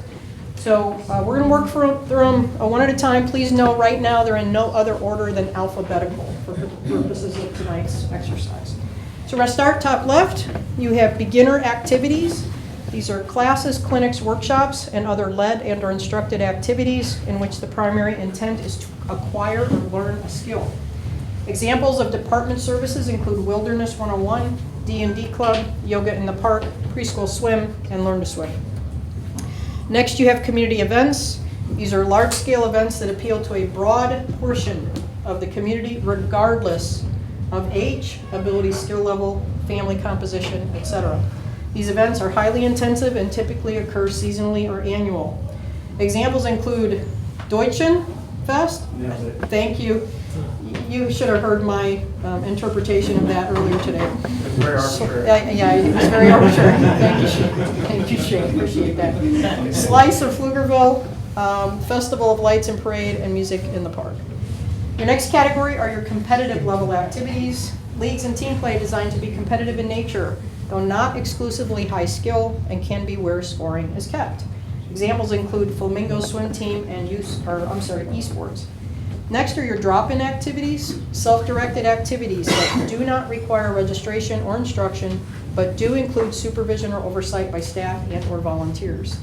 So we're going to work through them one at a time. Please know right now they're in no other order than alphabetical for purposes of tonight's exercise. So we're going to start top left. You have beginner activities. These are classes, clinics, workshops, and other led and or instructed activities in which the primary intent is to acquire or learn a skill. Examples of department services include Wilderness 101, D&D Club, Yoga in the Park, Preschool Swim, and Learn to Swim. Next, you have community events. These are large-scale events that appeal to a broad portion of the community, regardless of age, ability, skill level, family composition, etc. These events are highly intensive and typically occur seasonally or annual. Examples include Deutschen Fest. Thank you. You should have heard my interpretation of that earlier today. It's very arbitrary. Yeah, it was very arbitrary. Thank you, Shane. Thank you, Shane. Appreciate that. Slice of Pflugerville, Festival of Lights and Parade, and Music in the Park. Your next category are your competitive level activities. Leagues and team play designed to be competitive in nature, though not exclusively high skill, and can be where scoring is kept. Examples include Flamingo Swim Team and esports. Next are your drop-in activities, self-directed activities that do not require registration or instruction, but do include supervision or oversight by staff and/or volunteers.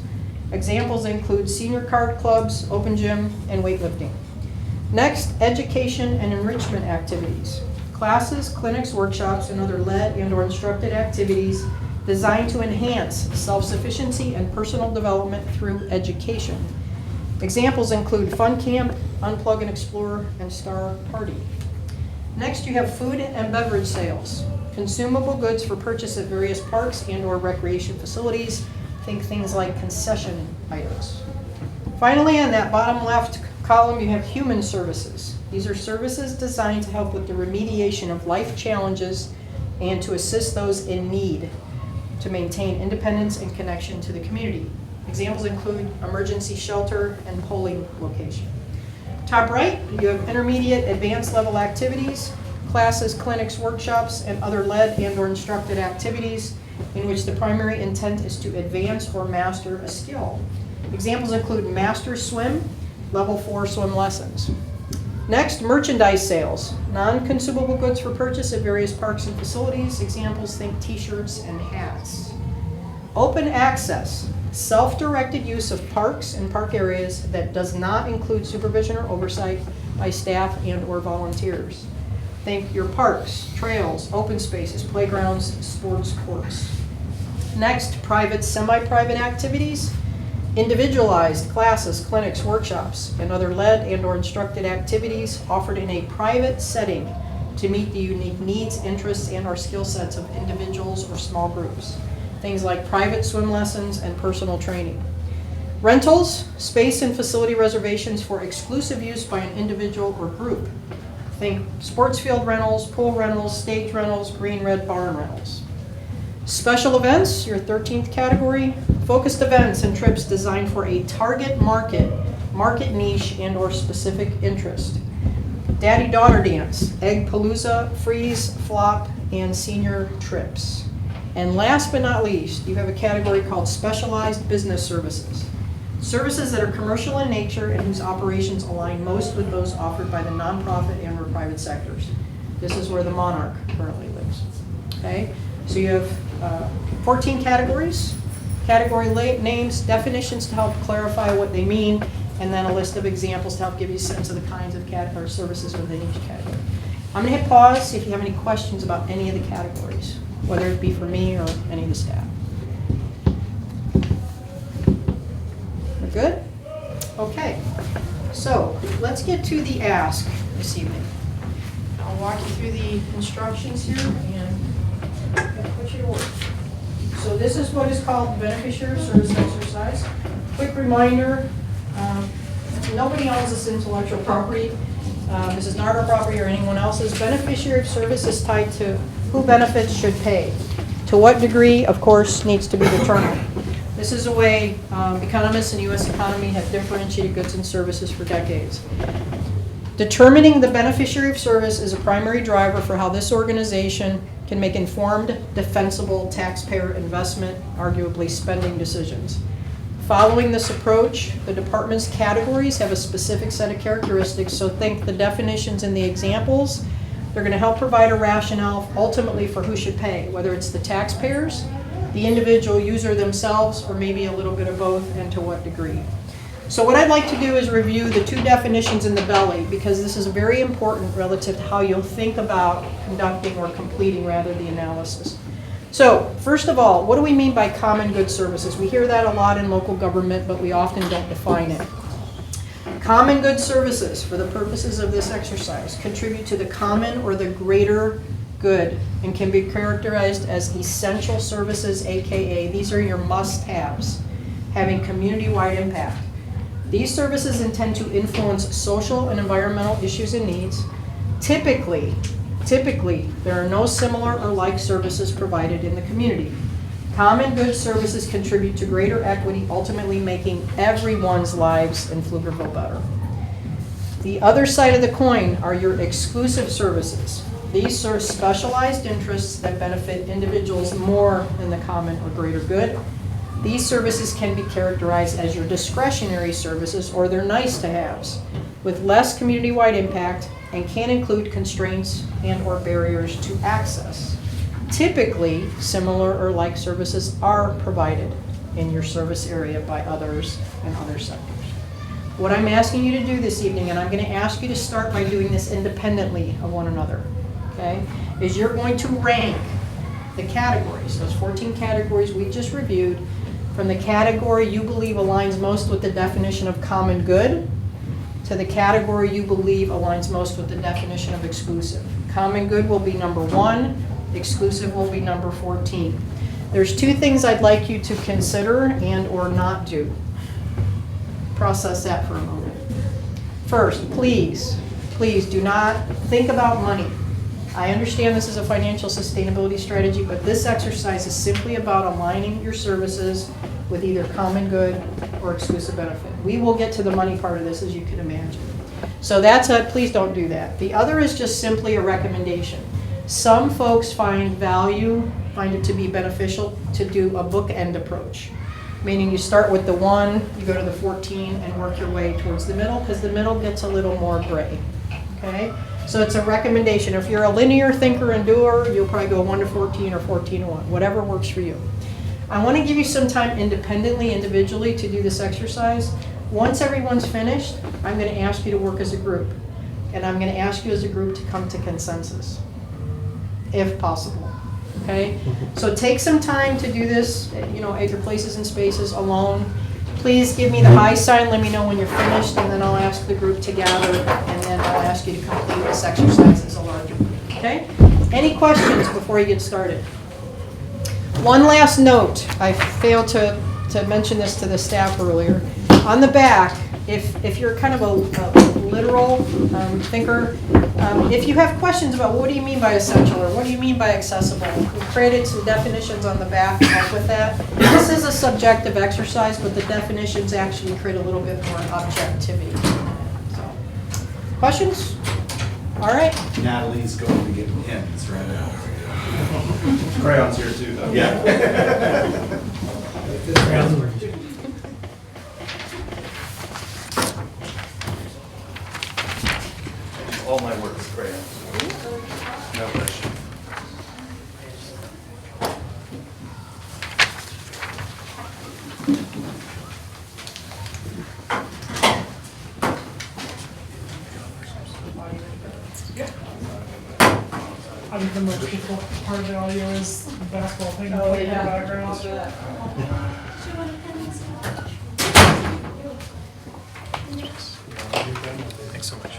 Examples include senior card clubs, open gym, and weightlifting. Next, education and enrichment activities. Classes, clinics, workshops, and other led and/or instructed activities designed to enhance self-sufficiency and personal development through education. Examples include Fun Camp, Unplug and Explore, and Star Party. Next, you have food and beverage sales. Consumable goods for purchase at various parks and/or recreation facilities. Think things like concession items. Finally, on that bottom left column, you have human services. These are services designed to help with the remediation of life challenges and to assist those in need to maintain independence and connection to the community. Examples include emergency shelter and polling location. Top right, you have intermediate, advanced level activities, classes, clinics, workshops, and other led and/or instructed activities in which the primary intent is to advance or master a skill. Examples include Master Swim, Level 4 swim lessons. Next, merchandise sales, non-consumable goods for purchase at various parks and facilities. Examples, think t-shirts and hats. Open access, self-directed use of parks and park areas that does not include supervision or oversight by staff and/or volunteers. Think your parks, trails, open spaces, playgrounds, sports courts. Next, private, semi-private activities, individualized classes, clinics, workshops, and other led and/or instructed activities offered in a private setting to meet the unique needs, interests, and/or skill sets of individuals or small groups. Things like private swim lessons and personal training. Rentals, space and facility reservations for exclusive use by an individual or group. Think sports field rentals, pool rentals, stage rentals, green, red barn rentals. Special events, your 13th category, focused events and trips designed for a target market niche and/or specific interest. Daddy-daughter dance, egg palooza, freeze, flop, and senior trips. And last but not least, you have a category called specialized business services. Services that are commercial in nature and whose operations align most with those offered by the nonprofit and/or private sectors. This is where the Monarch currently lives. Okay, so you have 14 categories, category names, definitions to help clarify what they mean, and then a list of examples to help give you a sense of the kinds of services within each category. I'm going to hit pause, see if you have any questions about any of the categories, whether it be for me or any of the staff. We're good? Okay, so let's get to the ask this evening. I'll walk you through the instructions here and put you to work. So this is what is called beneficiary service exercise. Quick reminder, nobody owns this intellectual property. This is not our property or anyone else's. Beneficiary of service is tied to who benefits should pay. To what degree, of course, needs to be determined. This is a way economists in the U.S. economy have differentiated goods and services for decades. Determining the beneficiary of service is a primary driver for how this organization can make informed, defensible taxpayer investment, arguably spending decisions. Following this approach, the department's categories have a specific set of characteristics, so think the definitions in the examples. They're going to help provide a rationale ultimately for who should pay, whether it's the taxpayers, the individual user themselves, or maybe a little bit of both, and to what degree. So what I'd like to do is review the two definitions in the belly, because this is very important relative to how you'll think about conducting or completing rather the analysis. So first of all, what do we mean by common good services? We hear that a lot in local government, but we often don't define it. Common good services, for the purposes of this exercise, contribute to the common or the greater good, and can be characterized as essential services, AKA, these are your must-haves, having community-wide impact. These services intend to influence social and environmental issues and needs. Typically, there are no similar or like services provided in the community. Common good services contribute to greater equity, ultimately making everyone's lives in Pflugerville better. The other side of the coin are your exclusive services. These serve specialized interests that benefit individuals more than the common or greater good. These services can be characterized as your discretionary services, or they're nice to haves, with less community-wide impact and can include constraints and/or barriers to access. Typically, similar or like services are provided in your service area by others and other sectors. What I'm asking you to do this evening, and I'm going to ask you to start by doing this independently of one another, okay, is you're going to rank the categories, those 14 categories we just reviewed, from the category you believe aligns most with the definition of common good to the category you believe aligns most with the definition of exclusive. Common good will be number 1, exclusive will be number 14. There's 2 things I'd like you to consider and or not do. Process that for a moment. First, please do not think about money. I understand this is a financial sustainability strategy, but this exercise is simply about aligning your services with either common good or exclusive benefit. We will get to the money part of this, as you can imagine. So that's please don't do that. The other is just simply a recommendation. Some folks find it to be beneficial to do a bookend approach, meaning you start with the 1, you go to the 14, and work your way towards the middle, because the middle gets a little more gray, okay? So it's a recommendation. If you're a linear thinker and doer, you'll probably go 1 to 14 or 14 to 1, whatever works for you. I want to give you some time independently, individually, to do this exercise. Once everyone's finished, I'm going to ask you to work as a group. And I'm going to ask you as a group to come to consensus, if possible. Okay? So take some time to do this, at your places and spaces alone. Please give me the high sign, let me know when you're finished, and then I'll ask the group to gather, and then I'll ask you to complete this exercise as a larger group. Okay? Any questions before you get started? One last note, I failed to mention this to the staff earlier. On the back, if you're kind of a literal thinker, if you have questions about what do you mean by essential or what do you mean by accessible, we created some definitions on the back to help with that. This is a subjective exercise, but the definitions actually create a little bit more objectivity. So, questions? All right. Natalie's going to give hints right now. Crayons here too, though. Yeah. All my work is crayons. No question. I think the most difficult part of the audio is the basketball thing Oh, in the yeah. background. Thanks so much.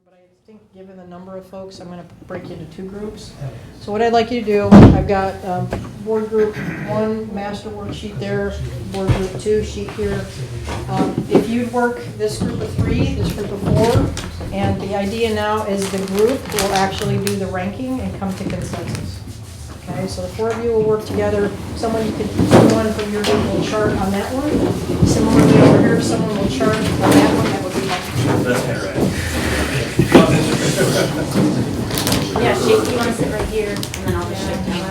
But I think given the number of folks, I'm going to break you into two groups. So what I'd like you to do, I've got board group 1 master worksheet there, board group 2 sheet here. If you'd work this group of 3, this group of 4, and the idea now is the group will actually do the ranking and come to consensus. Okay, so the 4 of you will work together. Someone from your group will chart on that one. Similarly over here, someone will chart on that one. That would be my. That's handwriting. Yeah, shake, you wanna sit right here, and then I'll just shake down.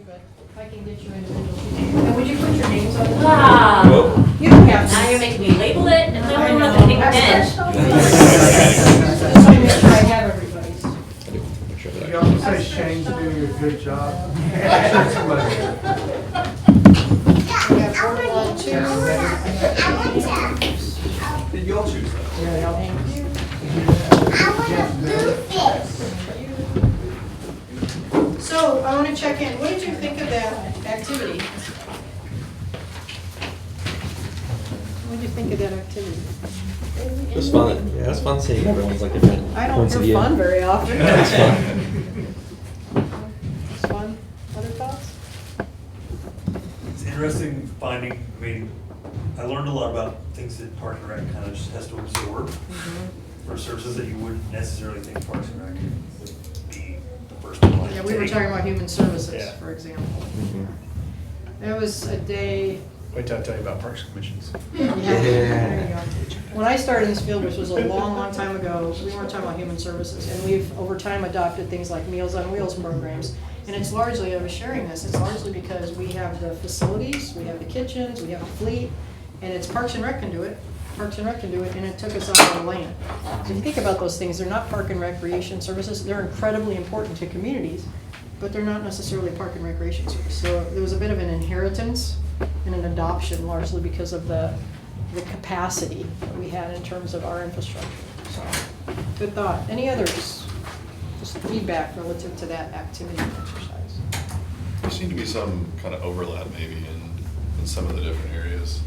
but I can get you individual. And would you put your names on the? Wow. You don't have to. Now you're making me label it and tell I me what know. to take next. Just want to make sure I have everybody's. You also say Shane's doing a good job. We have 1, 2. Did y'all choose that? Thank you. So I want to check in. What did you think of that activity? What did you think of that activity? It was fun. Yeah, it was fun seeing everyone's like different I don't points of hear view. fun very often. It's fun. It's fun. Other thoughts? It's interesting finding, I mean, I learned a lot about things that Park and Rec kind of just has to absorb for services that you wouldn't necessarily think Parks and Rec would be the first one. to Yeah, we were take. talking about human services, Yeah. for example. Mhm. It was a day. Wait till I tell you about Parks and Commissions. Yeah. There you go. When I started in this field, which was a long, long time ago, we weren't talking about human services, and we've over time adopted things like Meals on Wheels programs. And it's largely, I was sharing this, it's largely because we have the facilities, we have the kitchens, we have the fleet, and it's Parks and Rec can do it. Parks and Rec can do it, and it took us out of the lane. So if you think about those things, they're not park and recreation services. They're incredibly important to communities, but they're not necessarily park and recreation service. So there was a bit of an inheritance and an adoption, largely because of the capacity that we had in terms of our infrastructure. So, good thought. Any others? Just feedback relative to that activity and exercise. There seemed to be some kind of overlap maybe in some of the different areas.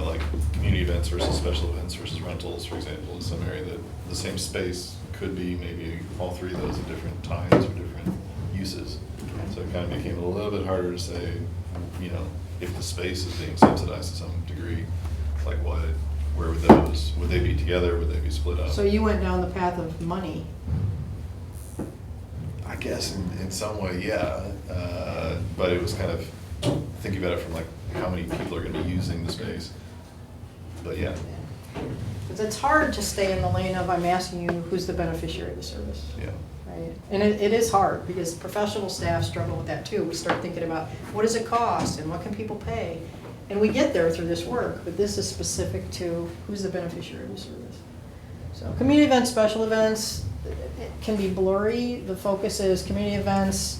Like community events versus special events versus rentals, for example, is some area that the same space could be maybe all three of those at different times or different uses. So it kind of became a little bit harder to say, you know, if the space is being subsidized to some degree, like where would they be together, would they be split up? So you went down the path of money. I guess in some way, yeah. But it was kind of thinking about it from like how many people are going to be using the space. But yeah, Because it's hard to stay in the lane of, I'm asking you, who's the beneficiary of the service? yeah. Right? And it is hard, because professional staff struggle with that too. We start thinking about, what does it cost, and what can people pay? And we get there through this work, but this is specific to who's the beneficiary of the service. So community events, special events, it can be blurry. The focus is community events.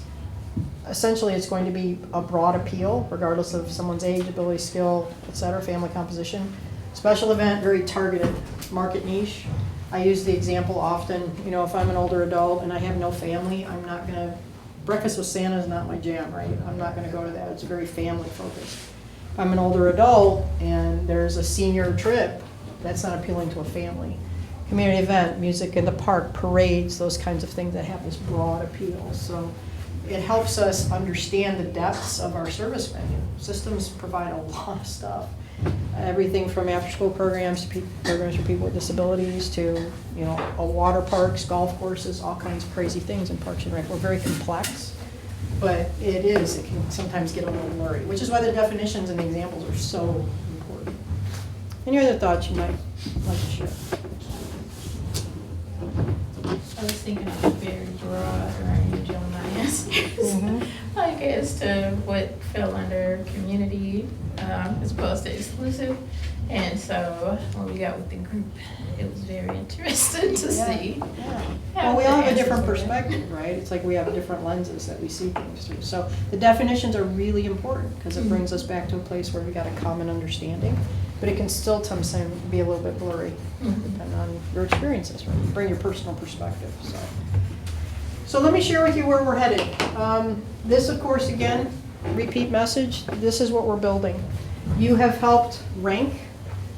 Essentially, it's going to be a broad appeal, regardless of someone's age, ability, skill, et cetera, family composition. Special event, very targeted, market niche. I use the example often, you know, if I'm an older adult and I have no family, I'm not gonna, breakfast with Santa is not my jam, right? I'm not gonna go to that, it's very family focused. If I'm an older adult and there's a senior trip, that's not appealing to a family. Community event, music in the park, parades, those kinds of things that have this broad appeal. So it helps us understand the depths of our service menu. Systems provide a lot of stuff. Everything from after-school programs to programs for people with disabilities to, you know, water parks, golf courses, all kinds of crazy things in Parks and Rec. We're very complex, but it can sometimes get a little blurry, which is why the definitions and the examples are so important. Any other thoughts you might like to share? I was thinking of a very broad range on my answers. Like as to what fell under community as opposed to exclusive. And so when we got with the group, it was very interesting to see. Yeah. how Well, we all have the a different answers were. perspective, right? It's like we have different lenses that we see things through. So the definitions are really important because it brings us back to a place where we got a common understanding, but it can still sometimes be a little bit blurry depending on your experiences, right? Bring your personal perspective, So let me share with you where we're headed. This, of course, again, repeat message, this is what we're building. You have helped rank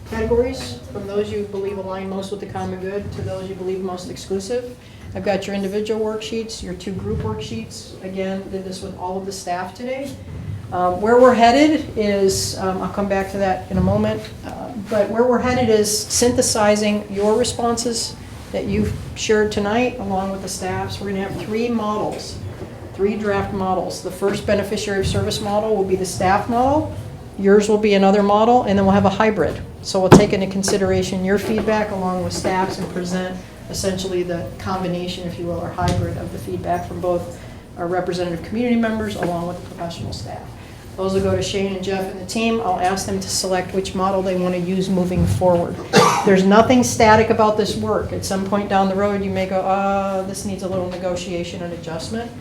categories from those you believe align most with the common good to those you believe most exclusive. I've got your individual worksheets, your 2 group worksheets. Again, did this with all of the staff today. Where we're headed is, I'll come back to that in a moment, but where we're headed is synthesizing your responses that you've shared tonight along with the staffs. We're going to have 3 models, 3 draft models. The first beneficiary of service model will be the staff model. Yours will be another model, and then we'll have a hybrid. So we'll take into consideration your feedback along with staff's and present essentially the combination, if you will, or hybrid of the feedback from both our representative community members, along with the professional staff. Those will go to Shane and Jeff and the team. I'll ask them to select which model they want to use moving forward. There's nothing static about this work. At some point down the road, you may go, this needs a little negotiation and adjustment.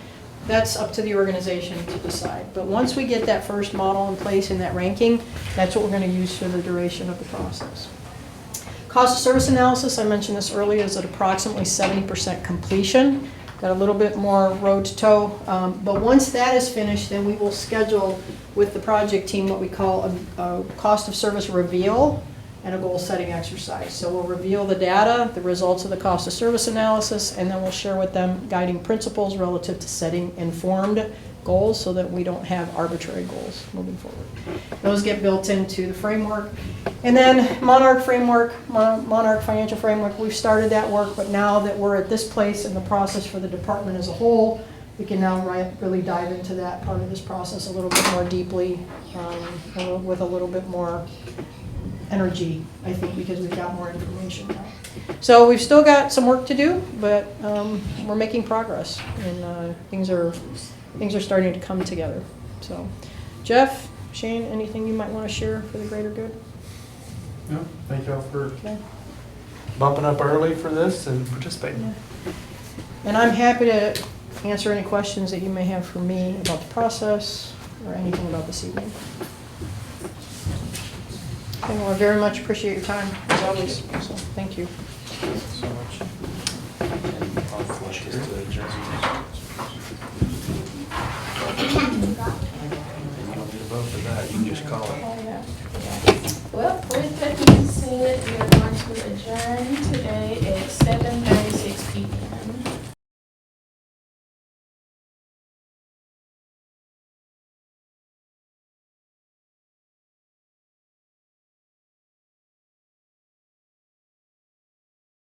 That's up to the organization to decide. But once we get that first model in place in that ranking, that's what we're going to use for the duration of the process. Cost of service analysis, I mentioned this earlier, is at approximately 70% completion. Got a little bit more road to toe. But once that is finished, then we will schedule with the project team what we call a cost of service reveal and a goal setting exercise. So we'll reveal the data, the results of the cost of service analysis, and then we'll share with them guiding principles relative to setting informed goals so that we don't have arbitrary goals moving forward. Those get built into the framework. And then Monarch framework, Monarch financial framework, we've started that work, but now that we're at this place in the process for the department as a whole, we can now really dive into that part of this process a little bit more deeply, with a little bit more energy, I think, because we've got more information now. So we've still got some work to do, but we're making progress, and things are starting to come together. So, Jeff, Shane, anything you might want to share for the greater good? No, thank y'all for bumping up early for this and participating. Yeah. And I'm happy to answer any questions that you may have for me about the process or anything about this evening. And I very much appreciate your time, as always. So, thank you. So much. Well, with that being said, we are going to adjourn today at 7:30.